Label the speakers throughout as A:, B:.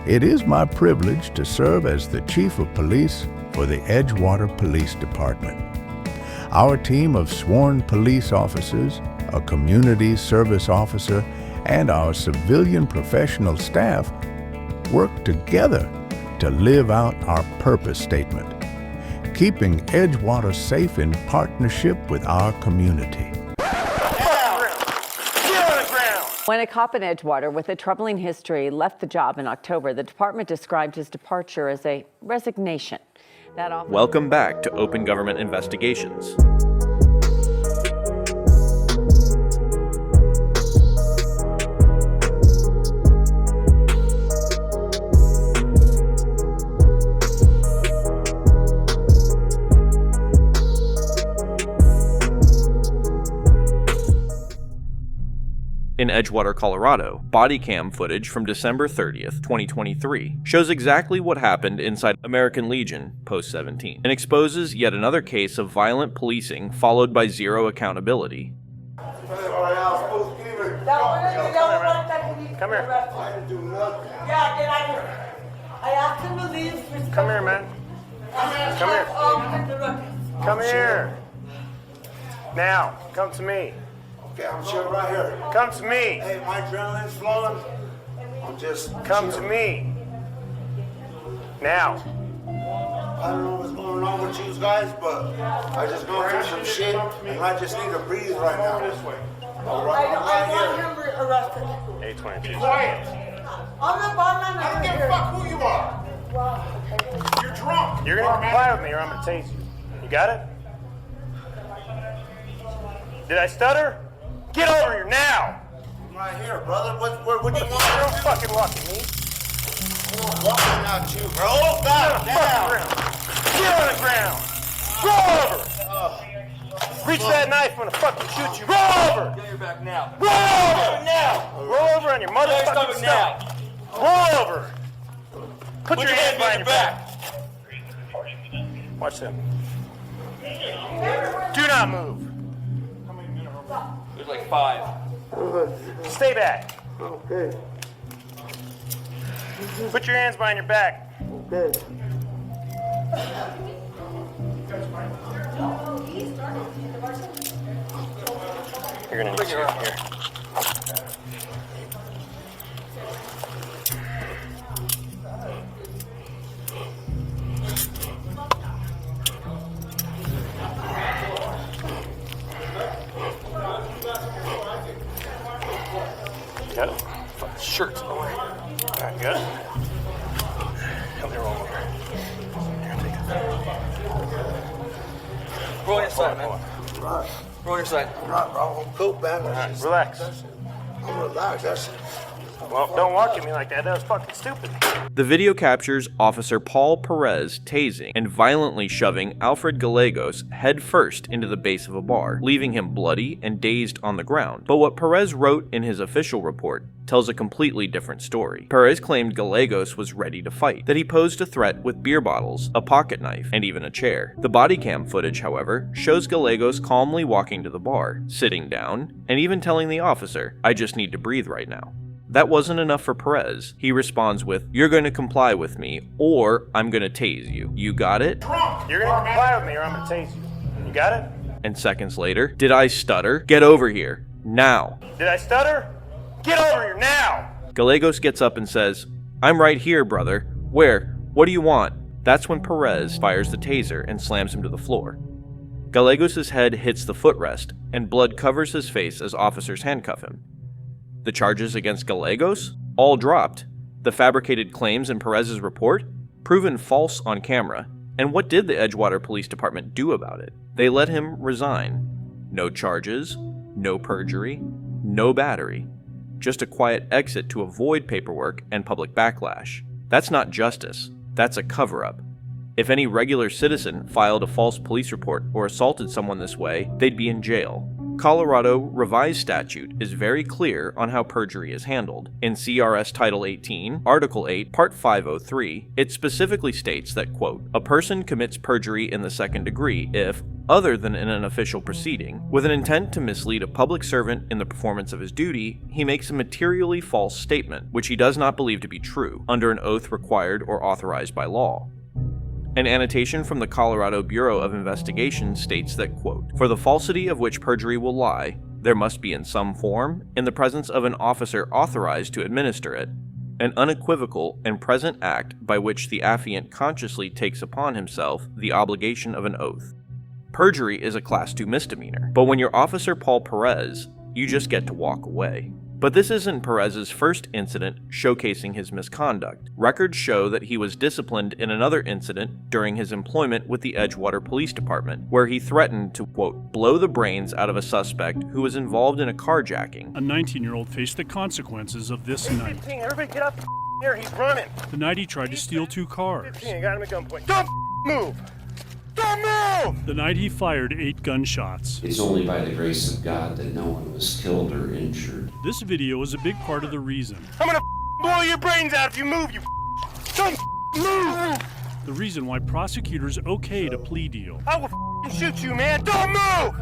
A: It is my privilege to serve as the Chief of Police for the Edgewater Police Department. Our team of sworn police officers, a community service officer, and our civilian professional staff work together to live out our purpose statement, keeping Edgewater safe in partnership with our community.
B: When a cop in Edgewater with a troubling history left the job in October, the department described his departure as a resignation.
C: Welcome back to Open Government Investigations. In Edgewater, Colorado, bodycam footage from December 30th, 2023 shows exactly what happened inside American Legion Post 17 and exposes yet another case of violent policing followed by zero accountability.
D: Come here. I asked him to leave.
E: Come here, man. Come here. Come here. Now, come to me.
D: Okay, I'm chilling right here.
E: Come to me.
D: Hey, my adrenaline's flowing. I'm just
E: Come to me. Now.
D: I don't know what's going on with you guys, but I just go through some shit, and I just need to breathe right now.
E: This way.
D: I'm right here.
E: Him arrested. 822.
D: Quiet.
E: I'm the barman.
D: I don't give a fuck who you are. You're drunk.
E: You're gonna comply with me, or I'm gonna tase you. You got it? Did I stutter? Get over here now!
D: I'm right here, brother. What do you want?
E: Don't fucking walk at me.
D: I'm walking at you, bro. God damn.
E: Get on the ground. Roll over. Reach that knife when I fucking shoot you. Roll over.
F: Get your back now.
E: Roll over now. Roll over on your motherfucking stomach. Roll over. Put your hands behind your back. Watch them. Do not move.
F: There's like 5.
E: Stay back.
D: Okay.
E: Put your hands behind your back.
D: Okay.
E: You're gonna need to here. Got it? Fuck, shirt's in the way. Alright, got it? Help me roll over. Here, take that.
F: Roll your side, man.
D: Right.
F: Roll your side.
D: Right, bro. I'm cool, man.
E: Alright, relax.
D: I'm relaxed. That's
E: Well, don't walk at me like that. That was fucking stupid.
C: The video captures Officer Paul Perez tasing and violently shoving Alfred Gallegos headfirst into the base of a bar, leaving him bloody and dazed on the ground. But what Perez wrote in his official report tells a completely different story. Perez claimed Gallegos was ready to fight, that he posed a threat with beer bottles, a pocket knife, and even a chair. The bodycam footage, however, shows Gallegos calmly walking to the bar, sitting down, and even telling the officer, "I just need to breathe right now." That wasn't enough for Perez. He responds with, "You're going to comply with me, or I'm going to tase you. You got it?"
E: You're gonna comply with me, or I'm gonna tase you. You got it?
C: And seconds later, "Did I stutter? Get over here. Now."
E: Did I stutter? Get over here now!
C: Gallegos gets up and says, "I'm right here, brother. Where? What do you want?" That's when Perez fires the taser and slams him to the floor. Gallegos' head hits the footrest, and blood covers his face as officers handcuff him. The charges against Gallegos? All dropped. The fabricated claims in Perez's report? Proven false on camera. And what did the Edgewater Police Department do about it? They let him resign. No charges, no perjury, no battery. Just a quiet exit to avoid paperwork and public backlash. That's not justice. That's a cover-up. If any regular citizen filed a false police report or assaulted someone this way, they'd be in jail. Colorado revised statute is very clear on how perjury is handled. In CRS Title 18, Article 8, Part 503, it specifically states that, quote, a person commits perjury in the second degree if, other than in an official proceeding, with an intent to mislead a public servant in the performance of his duty, he makes a materially false statement, which he does not believe to be true, under an oath required or authorized by law. An annotation from the Colorado Bureau of Investigation states that, quote, for the falsity of which perjury will lie, there must be in some form, in the presence of an officer authorized to administer it, an unequivocal and present act by which the affiant consciously takes upon himself the obligation of an oath. Perjury is a Class 2 misdemeanor, but when you're Officer Paul Perez, you just get to walk away. But this isn't Perez's first incident showcasing his misconduct. Records show that he was disciplined in another incident during his employment with the Edgewater Police Department, where he threatened to, quote, blow the brains out of a suspect who was involved in a carjacking.
G: A 19-year-old faced the consequences of this night.
E: 15, everybody get up here, he's running.
G: The night he tried to steal 2 cars.
E: 15, I got him at gunpoint. Don't move! Don't move!
G: The night he fired 8 gunshots.
H: It's only by the grace of God that no one was killed or injured.
G: This video is a big part of the reason.
E: I'm gonna blow your brains out if you move, you don't move!
G: The reason why prosecutors okayed a plea deal.
E: I will shoot you, man! Don't move!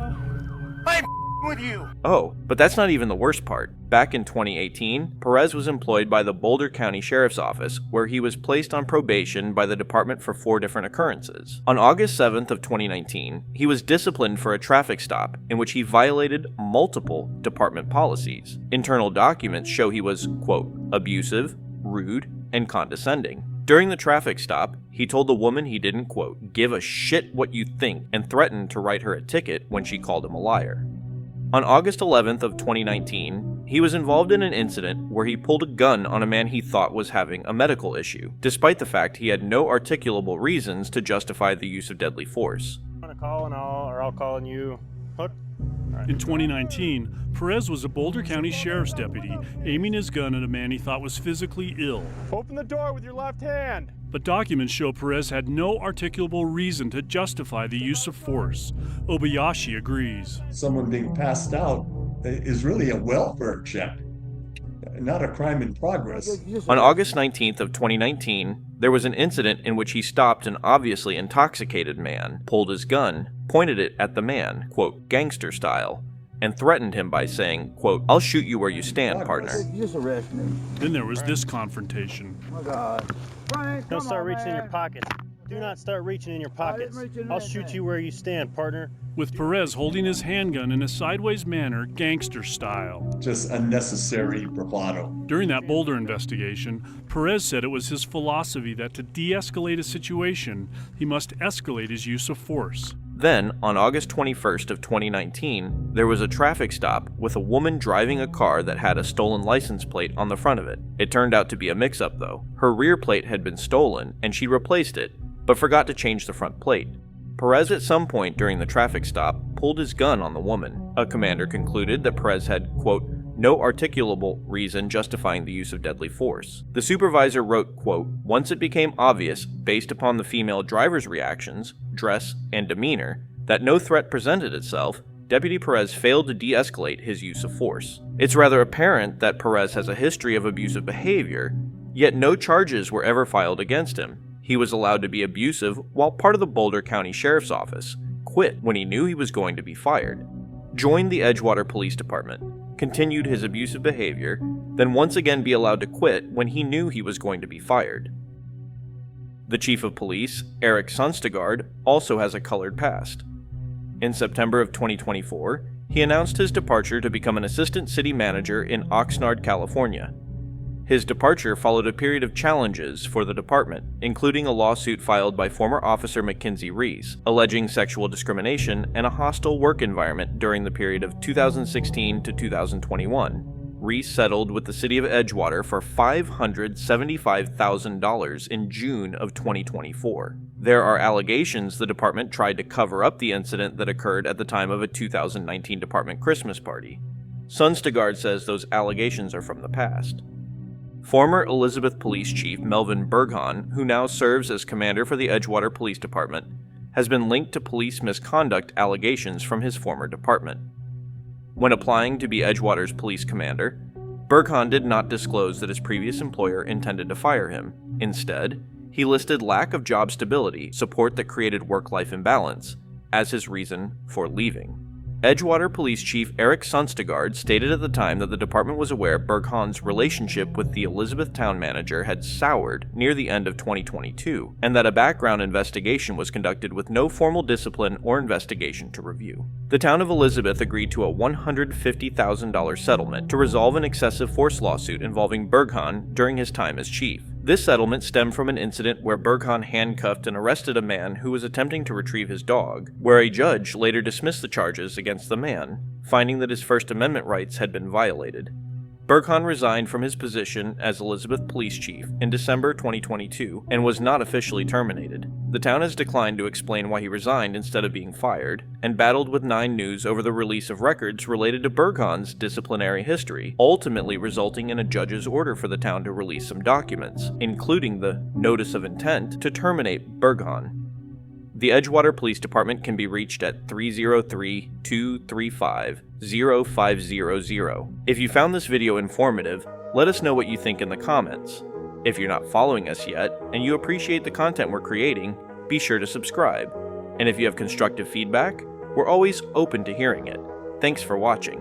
E: I'm with you!
C: Oh, but that's not even the worst part. Back in 2018, Perez was employed by the Boulder County Sheriff's Office, where he was placed on probation by the department for 4 different occurrences. On August 7th of 2019, he was disciplined for a traffic stop in which he violated multiple department policies. Internal documents show he was, quote, abusive, rude, and condescending. During the traffic stop, he told the woman he didn't, quote, give a shit what you think, and threatened to write her a ticket when she called him a liar. On August 11th of 2019, he was involved in an incident where he pulled a gun on a man he thought was having a medical issue, despite the fact he had no articulable reasons to justify the use of deadly force.
E: I'm gonna call and I'll call on you. Hook.
G: In 2019, Perez was a Boulder County Sheriff's deputy aiming his gun at a man he thought was physically ill.
E: Open the door with your left hand.
G: But documents show Perez had no articulable reason to justify the use of force. Obayashi agrees.
I: Someone being passed out is really a welfare check, not a crime in progress.
C: On August 19th of 2019, there was an incident in which he stopped an obviously intoxicated man, pulled his gun, pointed it at the man, quote, gangster style, and threatened him by saying, quote, I'll shoot you where you stand, partner.
J: Just arrest me.
G: Then there was this confrontation.
J: Oh, God. Frank,
E: Don't start reaching in your
J: man.
E: pockets. Do not start reaching in your pockets.
J: reach in
E: I'll
J: anything.
E: shoot you where you stand, partner.
G: With Perez holding his handgun in a sideways manner, gangster style.
I: Just unnecessary bravado.
G: During that Boulder investigation, Perez said it was his philosophy that to de-escalate a situation, he must escalate his use of force.
C: Then, on August 21st of 2019, there was a traffic stop with a woman driving a car that had a stolen license plate on the front of it. It turned out to be a mix-up though. Her rear plate had been stolen and she replaced it, but forgot to change the front plate. Perez at some point during the traffic stop pulled his gun on the woman. A commander concluded that Perez had, quote, no articulable reason justifying the use of deadly force. The supervisor wrote, quote, once it became obvious, based upon the female driver's reactions, dress, and demeanor, that no threat presented itself, Deputy Perez failed to de-escalate his use of force. It's rather apparent that Perez has a history of abusive behavior, yet no charges were ever filed against him. He was allowed to be abusive while part of the Boulder County Sheriff's Office, quit when he knew he was going to be fired, joined the Edgewater Police Department, continued his abusive behavior, then once again be allowed to quit when he knew he was going to be fired. The Chief of Police, Eric Sonstegard, also has a colored past. In September of 2024, he announced his departure to become an assistant city manager in Oxnard, California. His departure followed a period of challenges for the department, including a lawsuit filed by former officer Mackenzie Reese, alleging sexual discrimination and a hostile work environment during the period of 2016 to 2021. Reese settled with the city of Edgewater for $575,000 in June of 2024. There are allegations the department tried to cover up the incident that occurred at the time of a 2019 department Christmas party. Sonstegard says those allegations are from the past. Former Elizabeth Police Chief Melvin Berghan, who now serves as commander for the Edgewater Police Department, has been linked to police misconduct allegations from his former department. When applying to be Edgewater's police commander, Burkhan did not disclose that his previous employer intended to fire him. Instead, he listed lack of job stability, support that created work-life imbalance, as his reason for leaving. Edgewater Police Chief Eric Sunstergaard stated at the time that the department was aware Burkhan's relationship with the Elizabethtown manager had soured near the end of 2022, and that a background investigation was conducted with no formal discipline or investigation to review. The town of Elizabeth agreed to a $150,000 settlement to resolve an excessive force lawsuit involving Burkhan during his time as chief. This settlement stemmed from an incident where Burkhan handcuffed and arrested a man who was attempting to retrieve his dog, where a judge later dismissed the charges against the man, finding that his First Amendment rights had been violated. Burkhan resigned from his position as Elizabeth Police Chief in December 2022 and was not officially terminated. The town has declined to explain why he resigned instead of being fired, and battled with 9 News over the release of records related to Burkhan's disciplinary history, ultimately resulting in a judge's order for the town to release some documents, including the Notice of Intent to terminate Burkhan. The Edgewater Police Department can be reached at 303-235-0500. If you found this video informative, let us know what you think in the comments. If you're not following us yet, and you appreciate the content we're creating, be sure to subscribe. And if you have constructive feedback, we're always open to hearing it. Thanks for watching.